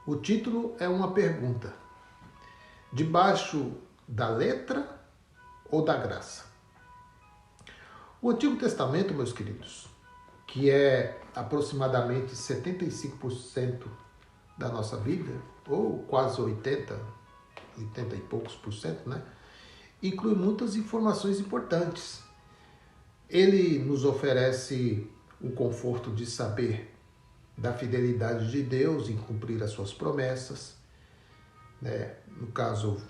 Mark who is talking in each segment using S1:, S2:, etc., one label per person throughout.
S1: O título é uma pergunta: debaixo da letra ou da graça? O Antigo Testamento, meus queridos, que é aproximadamente 75% da nossa Bíblia, ou quase 80 e poucos por cento, né? Inclui muitas informações importantes. Ele nos oferece o conforto de saber da fidelidade de Deus em cumprir as suas promessas, né? No caso,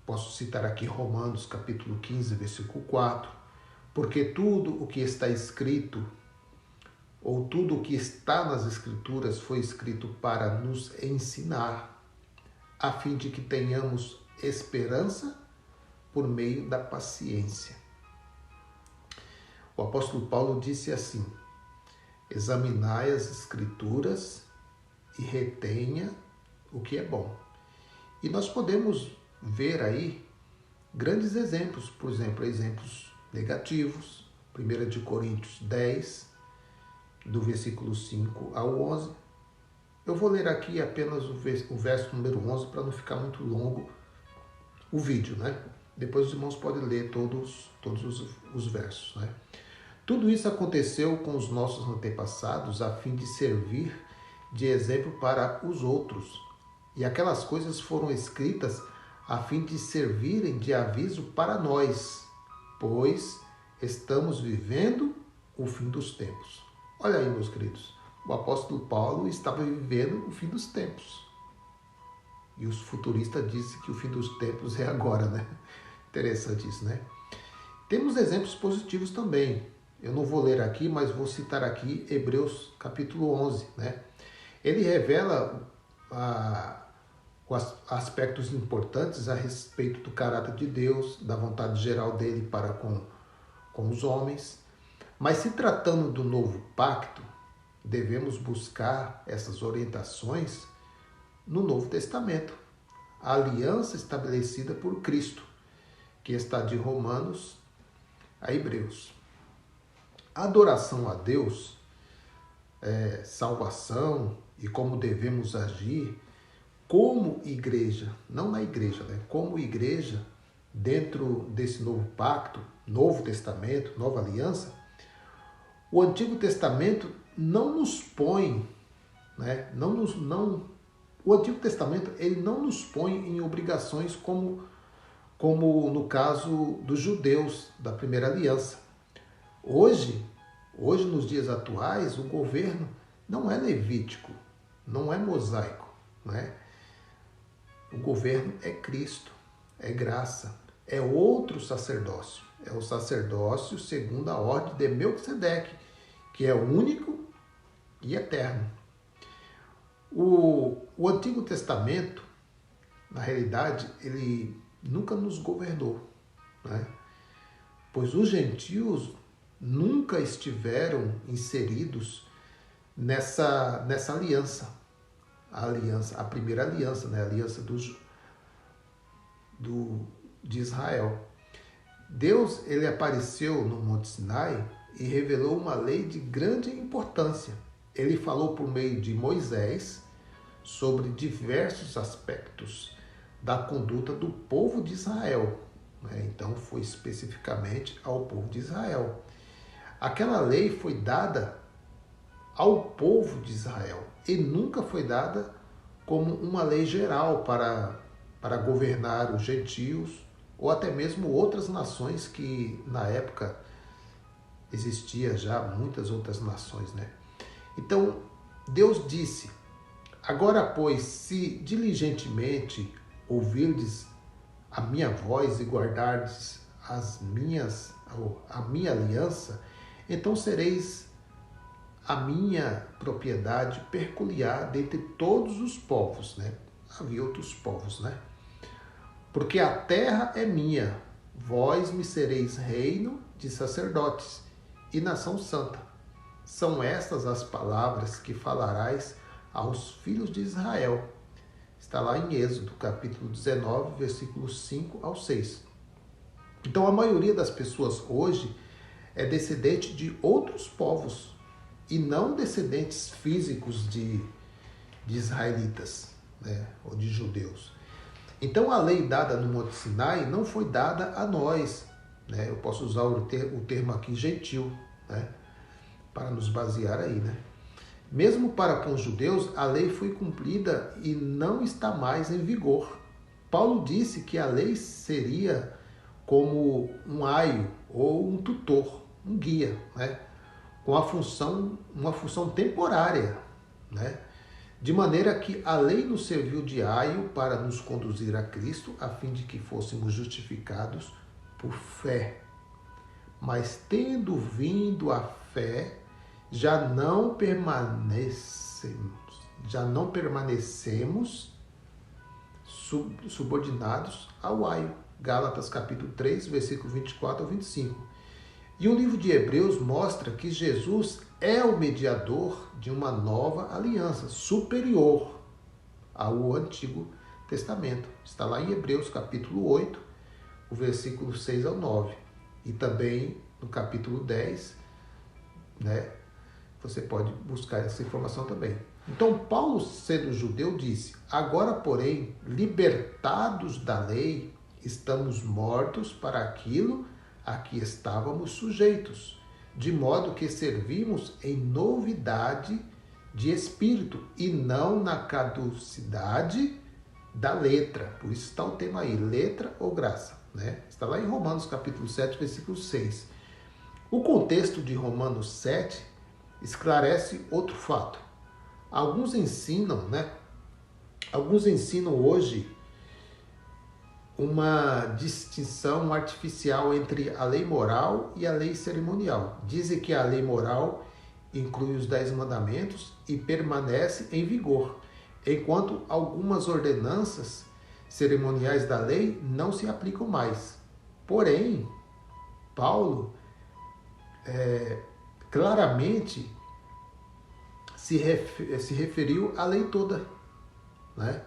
S1: posso citar aqui Romanos capítulo 15, versículo 4, porque tudo o que está escrito, ou tudo o que está nas Escrituras foi escrito para nos ensinar, a fim de que tenhamos esperança por meio da paciência. O apóstolo Paulo disse assim: examinai as Escrituras e retenha o que é bom. E nós podemos ver aí grandes exemplos, por exemplo, exemplos negativos. 1 de Coríntios 10, do versículo 5 ao 11. Eu vou ler aqui apenas o verso número 11 para não ficar muito longo o vídeo, né? Depois os irmãos podem ler todos os versos, né? Tudo isso aconteceu com os nossos antepassados a fim de servir de exemplo para os outros. E aquelas coisas foram escritas a fim de servirem de aviso para nós, pois estamos vivendo o fim dos tempos. Olha aí, meus queridos, o apóstolo Paulo estava vivendo o fim dos tempos. E os futuristas dizem que o fim dos tempos é agora, né? Interessante isso, né? Temos exemplos positivos também. Eu não vou ler aqui, mas vou citar aqui Hebreus capítulo 11, né? Ele revela aspectos importantes a respeito do caráter de Deus, da vontade geral dele para com os homens. Mas se tratando do novo pacto, devemos buscar essas orientações no Novo Testamento. A aliança estabelecida por Cristo, que está de Romanos a Hebreus. A adoração a Deus, salvação e como devemos agir como igreja, não na igreja, né? Como igreja, dentro desse novo pacto, Novo Testamento, nova aliança, o Antigo Testamento não nos põe, né? O Antigo Testamento ele não nos põe em obrigações como no caso dos judeus da primeira aliança. Hoje, nos dias atuais, o governo não é levítico, não é mosaico, né? O governo é Cristo, é graça, é outro sacerdócio. É o sacerdócio segundo a ordem de Melquisedeque, que é único e eterno. O Antigo Testamento, na realidade, ele nunca nos governou, né? Pois os gentios nunca estiveram inseridos nessa aliança. A primeira aliança, né? A aliança de Israel. Deus ele apareceu no Monte Sinai e revelou uma lei de grande importância. Ele falou por meio de Moisés sobre diversos aspectos da conduta do povo de Israel, né? Então foi especificamente ao povo de Israel. Aquela lei foi dada ao povo de Israel e nunca foi dada como uma lei geral para governar os gentios ou até mesmo outras nações que na época existia já muitas outras nações, né? Então Deus disse: agora, pois, se diligentemente ouvirdes a minha voz e guardardes a minha aliança, então sereis a minha propriedade peculiar dentre todos os povos, né? Havia outros povos, né? Porque a terra é minha, vós me sereis reino de sacerdotes e nação santa. São estas as palavras que falarás aos filhos de Israel. Está lá em Êxodo, capítulo 19, versículos 5 ao 6. Então, a maioria das pessoas hoje é descendente de outros povos e não descendentes físicos de israelitas. né, ou de judeus. Então a lei dada no Monte Sinai não foi dada a nós, né? Eu posso usar o termo aqui gentil, né, para nos basear aí, né? Mesmo para com os judeus, a lei foi cumprida e não está mais em vigor. Paulo disse que a lei seria como um aio ou um tutor, um guia, né? Com uma função temporária, né? De maneira que a lei nos serviu de aio para nos conduzir a Cristo, a fim de que fôssemos justificados por fé. Mas tendo vindo a fé, já não permanecemos subordinados ao aio. Gálatas capítulo 3, versículo 24 ao 25. E o livro de Hebreus mostra que Jesus é o mediador de uma nova aliança, superior ao Antigo Testamento. Está lá em Hebreus capítulo 8, o versículo 6 ao 9. E também no capítulo 10, né? Você pode buscar essa informação também. Então, Paulo, sendo judeu, disse: agora, porém, libertados da lei, estamos mortos para aquilo a que estávamos sujeitos, de modo que servimos em novidade de espírito e não na caducidade da letra. Por isso está o tema aí, letra ou graça, né? Está lá em Romanos capítulo 7, versículo 6. O contexto de Romanos 7 esclarece outro fato. Alguns ensinam hoje uma distinção artificial entre a lei moral e a lei cerimonial. Dizem que a lei moral inclui os 10 mandamentos e permanece em vigor, enquanto algumas ordenanças cerimoniais da lei não se aplicam mais. Porém, Paulo claramente se referiu à lei toda, né?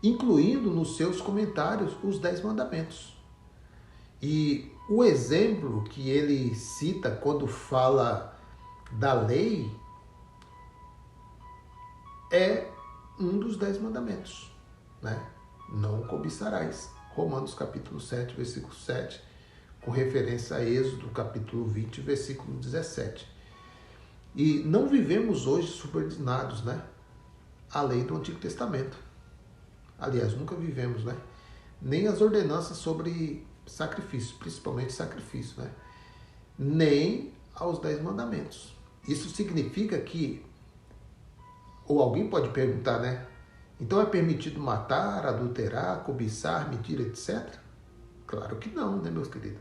S1: Incluindo nos seus comentários os 10 mandamentos. E o exemplo que ele cita quando fala da lei é um dos 10 mandamentos, né? Não cobiçarás. Romanos capítulo 7, versículo 7, com referência a Êxodo capítulo 20, versículo 17. E não vivemos hoje subordinados, né, à lei do Antigo Testamento. Aliás, nunca vivemos, né? Nem as ordenanças sobre sacrifício, principalmente sacrifício, né? Nem aos 10 mandamentos. Isso significa que, ou alguém pode perguntar, né? Então é permitido matar, adulterar, cobiçar, mentir, etc? Claro que não, né, meus queridos?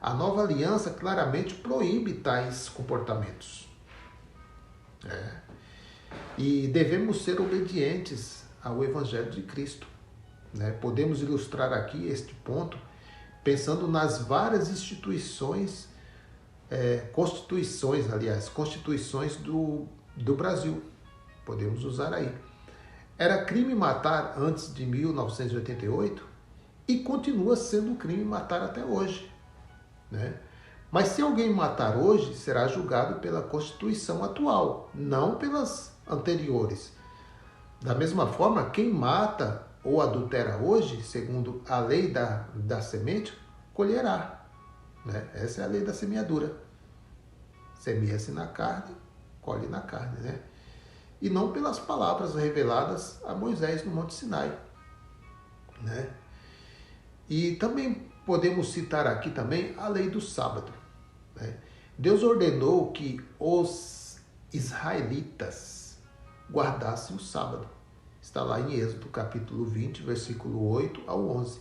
S1: A nova aliança claramente proíbe tais comportamentos. E devemos ser obedientes ao Evangelho de Cristo, né? Podemos ilustrar aqui este ponto pensando nas várias constituições do Brasil. Podemos usar aí. Era crime matar antes de 1988 e continua sendo crime matar até hoje, né? Mas se alguém matar hoje, será julgado pela Constituição atual, não pelas anteriores. Da mesma forma, quem mata ou adultera hoje, segundo a lei da semente, colherá, né? Essa é a lei da semeadura. Semeia-se na carne, colhe na carne, né? E não pelas palavras reveladas a Moisés no Monte Sinai, né? E também podemos citar aqui também a lei do sábado, né? Deus ordenou que os israelitas guardassem o sábado. Está lá em Êxodo capítulo 20, versículo 8 ao 11.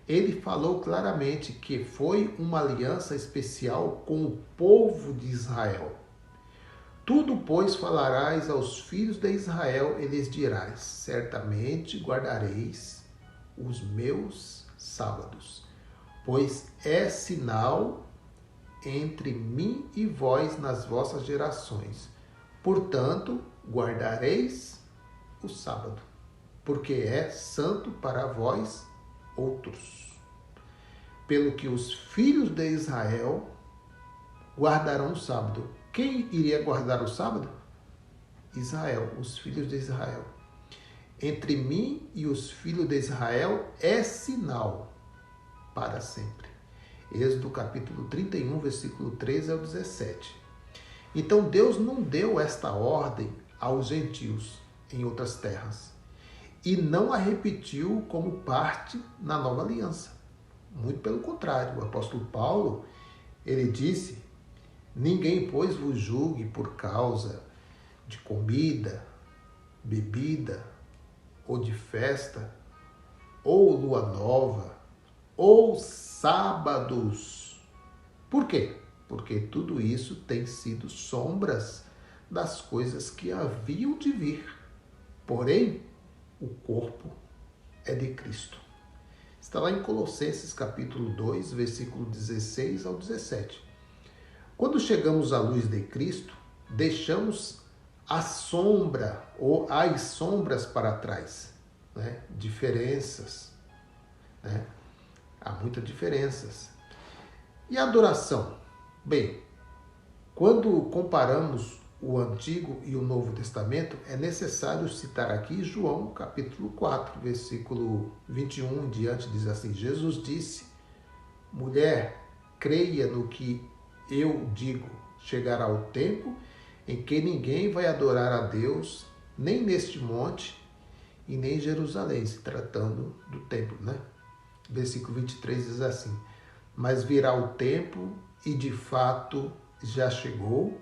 S1: Ele falou claramente que foi uma aliança especial com o povo de Israel. Tudo, pois, falarás aos filhos de Israel e lhes dirás: certamente guardareis os meus sábados, pois é sinal entre mim e vós nas vossas gerações. Portanto, guardareis o sábado, porque é santo para vós outros. Pelo que os filhos de Israel guardarão o sábado. Quem iria guardar o sábado? Israel, os filhos de Israel. entre mim e os filhos de Israel é sinal para sempre. Êxodo capítulo 31, versículo 13 ao 17. Então Deus não deu esta ordem aos gentios em outras terras e não a repetiu como parte na nova aliança. Muito pelo contrário, o apóstolo Paulo, ele disse: ninguém, pois, vos julgue por causa de comida, bebida, ou de festa, ou lua nova, ou sábados. Por quê? Porque tudo isso tem sido sombras das coisas que haviam de vir. Porém, o corpo é de Cristo. Está lá em Colossenses capítulo 2, versículo 16 ao 17. Quando chegamos à luz de Cristo, deixamos a sombra ou as sombras para trás, né? Diferenças, né? Há muitas diferenças. E a adoração? Bem, quando comparamos o Antigo e o Novo Testamento, é necessário citar aqui João, capítulo 4, versículo 21 em diante, diz assim: Jesus disse: mulher, creia no que eu digo, chegará o tempo em que ninguém vai adorar a Deus, nem neste monte e nem em Jerusalém, se tratando do templo, né? Versículo 23 diz assim: mas virá o tempo, e de fato já chegou,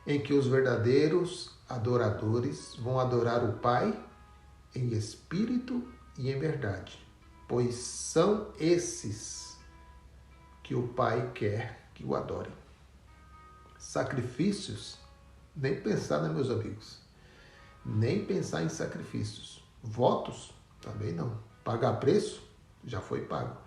S1: em que os verdadeiros adoradores vão adorar o Pai em espírito e em verdade, pois são esses que o Pai quer que o adorem. Sacrifícios, nem pensar, né, meus amigos? Nem pensar em sacrifícios. Votos, também não. Pagar preço, já foi pago,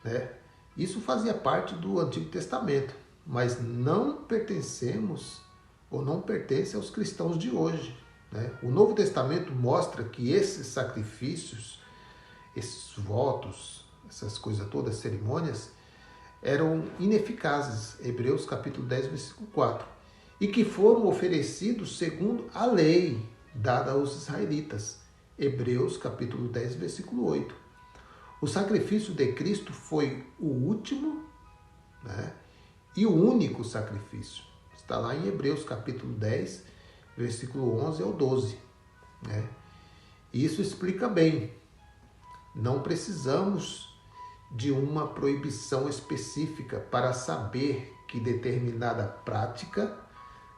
S1: né? Isso fazia parte do Antigo Testamento, mas não pertencemos ou não pertence aos cristãos de hoje, né? O Novo Testamento mostra que esses sacrifícios, esses votos, essas coisas todas, cerimônias, eram ineficazes, Hebreus capítulo 10, versículo 4, e que foram oferecidos segundo a lei dada aos israelitas, Hebreus capítulo 10, versículo 8. O sacrifício de Cristo foi o último, né, e o único sacrifício. Está lá em Hebreus capítulo 10, versículo 11 ao 12. Né? Isso explica bem. Não precisamos de uma proibição específica para saber que determinada prática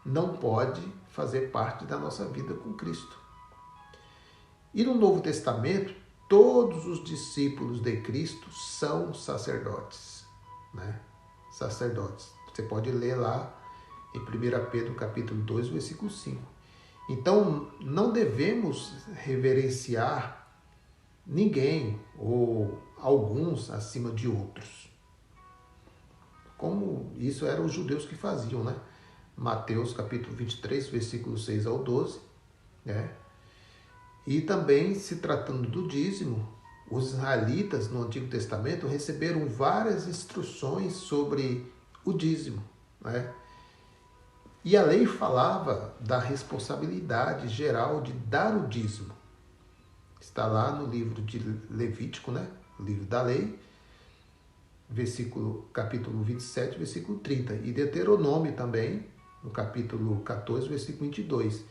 S1: não pode fazer parte da nossa vida com Cristo. E no Novo Testamento, todos os discípulos de Cristo são sacerdotes, né? Sacerdotes. Você pode ler lá em 1 Pedro capítulo 2, versículo 5. Então, não devemos reverenciar ninguém ou alguns acima de outros. Como isso eram os judeus que faziam, né? Mateus capítulo 23, versículo 6 ao 12, né? E também, se tratando do dízimo, os israelitas no Antigo Testamento receberam várias instruções sobre o dízimo, né? E a lei falava da responsabilidade geral de dar o dízimo. Está lá no livro de Levítico, né? O livro da lei, capítulo 27, versículo 30. E Deuteronômio também, no capítulo 14, versículo 22.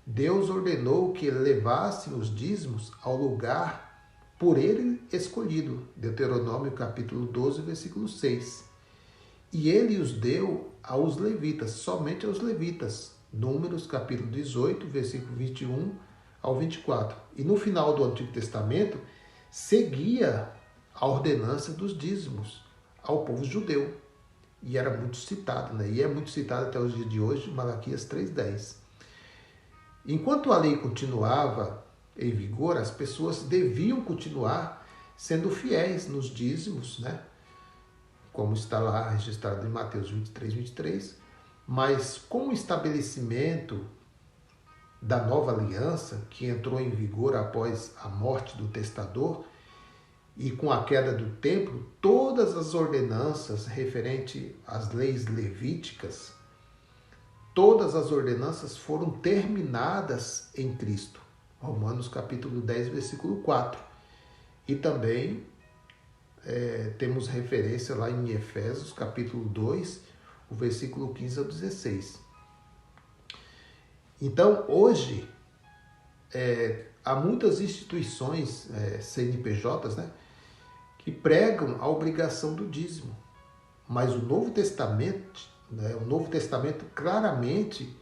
S1: Deus ordenou que levassem os dízimos ao lugar por ele escolhido. Deuteronômio capítulo 12, versículo 6. E ele os deu aos levitas, somente aos levitas. Números capítulo 18, versículo 21 ao 24. E no final do Antigo Testamento, seguia a ordenança dos dízimos ao povo judeu. E era muito citado, né? E é muito citado até os dias de hoje, Malaquias 3,10. Enquanto a lei continuava em vigor, as pessoas deviam continuar sendo fiéis nos dízimos, né? Como está lá registrado em Mateus 23, 23. Mas com o estabelecimento da nova aliança, que entrou em vigor após a morte do testador, e com a queda do templo, todas as ordenanças referentes às leis levíticas, todas as ordenanças foram terminadas em Cristo. Romanos capítulo 10, versículo 4. E também temos referência lá em Efésios capítulo 2, o versículo 15 ao 16. Então, hoje, há muitas instituições, CNPJs, né, que pregam a obrigação do dízimo. Mas o Novo Testamento, claramente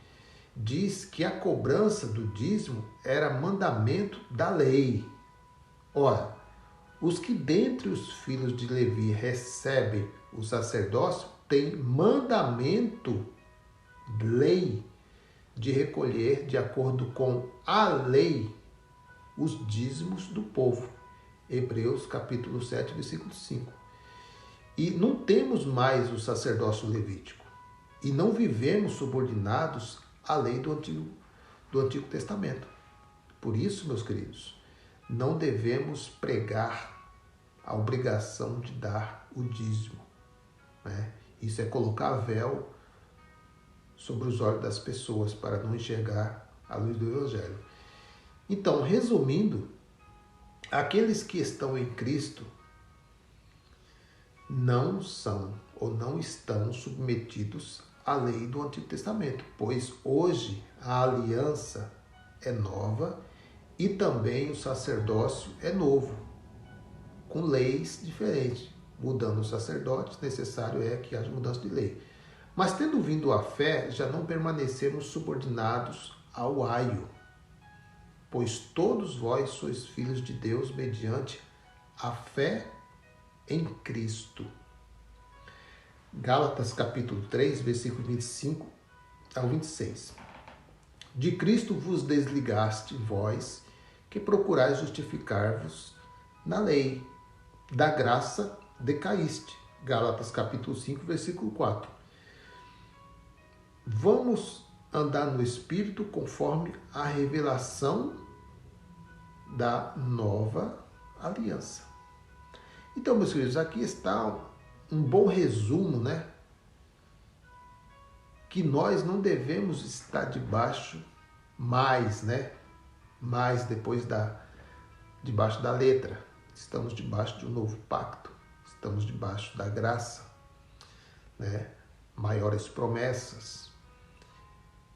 S1: diz que a cobrança do dízimo era mandamento da lei. Ora, os que dentre os filhos de Levi recebem o sacerdócio têm mandamento, lei, de recolher, de acordo com a lei, os dízimos do povo. Hebreus capítulo 7, versículo 5. E não temos mais o sacerdócio levítico. E não vivemos subordinados à lei do Antigo Testamento. Por isso, meus queridos, não devemos pregar a obrigação de dar o dízimo, né? Isso é colocar véu sobre os olhos das pessoas para não enxergar a luz do Evangelho. Então, resumindo, aqueles que estão em Cristo não são ou não estão submetidos à lei do Antigo Testamento, pois hoje a aliança é nova e também o sacerdócio é novo, com leis diferentes. Mudando os sacerdotes, necessário é que haja mudança de lei. Mas tendo vindo a fé, já não permanecemos subordinados ao aio, pois todos vós sois filhos de Deus mediante a fé em Cristo. Gálatas capítulo 3, versículo 25 ao 26. De Cristo vos desligaste, vós, que procurais justificar-vos na lei. Da graça decaíste. Gálatas capítulo 5, versículo 4. Vamos andar no Espírito conforme a revelação da nova aliança. Então, meus queridos, aqui está um bom resumo, né? Que nós não devemos estar debaixo mais, né? Mais debaixo da letra. Estamos debaixo de um novo pacto. Estamos debaixo da graça, né? Maiores promessas.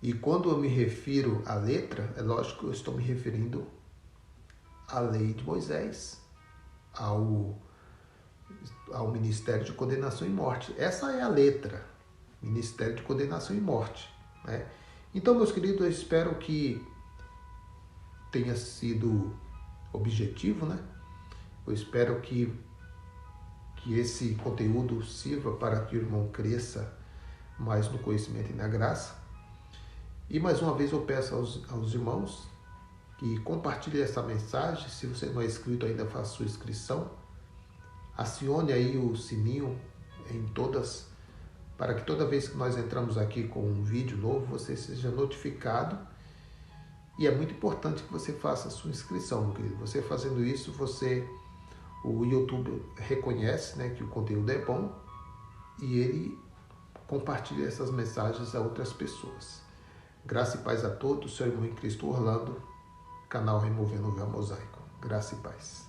S1: E quando eu me refiro à letra, é lógico que eu estou me referindo à lei de Moisés, ao ministério de condenação e morte. Essa é a letra, ministério de condenação e morte, né? Então, meus queridos, eu espero que tenha sido objetivo, né? Eu espero que esse conteúdo sirva para que o irmão cresça mais no conhecimento e na graça. E mais uma vez eu peço aos irmãos que compartilhem essa mensagem. Se você não é inscrito ainda, faça sua inscrição. Acione aí o sininho para que toda vez que nós entramos aqui com um vídeo novo, você seja notificado. E é muito importante que você faça a sua inscrição, meu querido. Você fazendo isso, o YouTube reconhece, né, que o conteúdo é bom e ele compartilha essas mensagens a outras pessoas. Graça e paz a todos. Seu irmão em Cristo Orlando, canal Removendo o Véu Mosaico. Graça e paz.